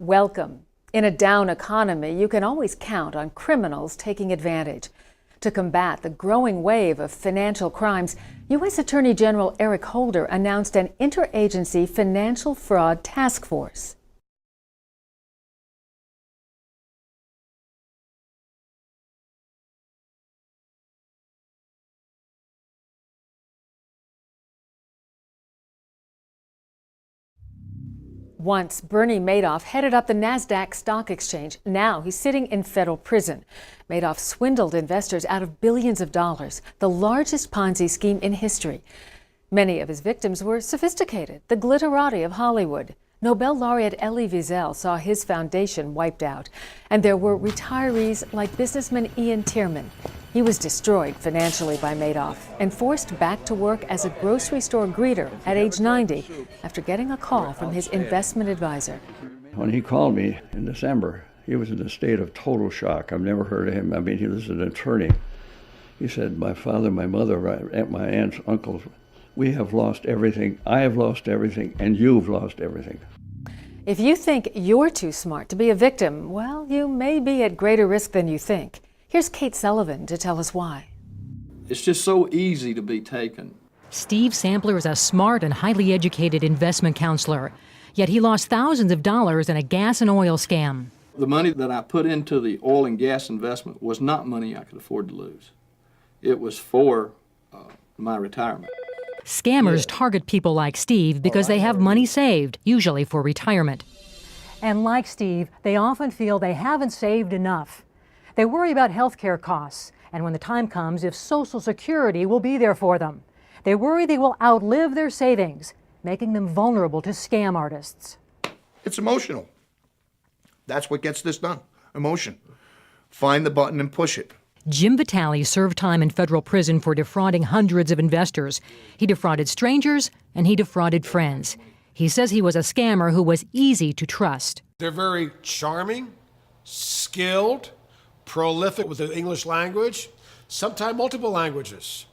Welcome. In a down economy, you can always count on criminals taking advantage. To combat the growing wave of financial crimes, U.S. Attorney General Eric Holder announced an interagency financial fraud task force. Once, Bernie Madoff headed up the NASDAQ stock exchange. Now he's sitting in federal prison. Madoff swindled investors out of billions of dollars, the largest Ponzi scheme in history. Many of his victims were sophisticated, the glitterati of Hollywood. Nobel laureate Elie Wiesel saw his foundation wiped out. And there were retirees like businessman Ian Tierman. He was destroyed financially by Madoff and forced back to work as a grocery store greeter at age 90 after getting a call from his investment advisor. When he called me in December, he was in a state of total shock. I've never heard of him. I mean, he was an attorney. He said, my father, my mother, my aunts, uncles, we have lost everything. I have lost everything, and you've lost everything. If you think you're too smart to be a victim, well, you may be at greater risk than you think. Here's Kate Sullivan to tell us why. It's just so easy to be taken. Steve Sampler is a smart and highly educated investment counselor, yet he lost thousands of dollars in a gas and oil scam. The money that I put into the oil and gas investment was not money I could afford to lose. It was for my retirement. Scammers target people like Steve because they have money saved, usually for retirement. And like Steve, they often feel they haven't saved enough. They worry about health care costs, and when the time comes, if Social Security will be there for them. They worry they will outlive their savings, making them vulnerable to scam artists. It's emotional. That's what gets this done. Emotion. Find the button and push it. Jim Vitale served time in federal prison for defrauding hundreds of investors. He defrauded strangers and he defrauded friends. He says he was a scammer who was easy to trust. They're very charming, skilled, prolific with the English language, sometimes multiple languages.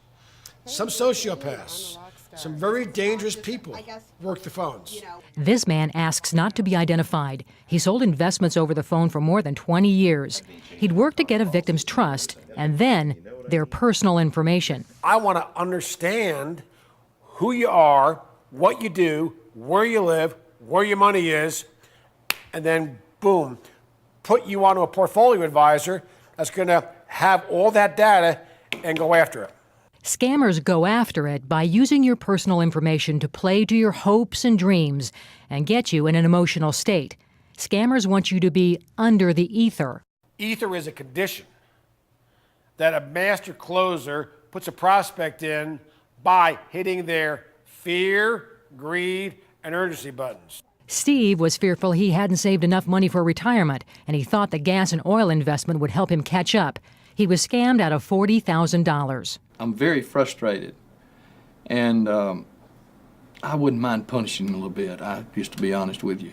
Some sociopaths, some very dangerous people work the phones. This man asks not to be identified. He sold investments over the phone for more than 20 years. He'd worked to get a victim's trust and then their personal information. I want to understand who you are, what you do, where you live, where your money is, and then boom, put you onto a portfolio advisor that's going to have all that data and go after it. Scammers go after it by using your personal information to play to your hopes and dreams and get you in an emotional state. Scammers want you to be under the ether. Ether is a condition that a master closer puts a prospect in by hitting their fear, greed, and urgency buttons. Steve was fearful he hadn't saved enough money for retirement, and he thought the gas and oil investment would help him catch up. He was scammed out of $40,000. I'm very frustrated, and I wouldn't mind punishing him a little bit, just to be honest with you.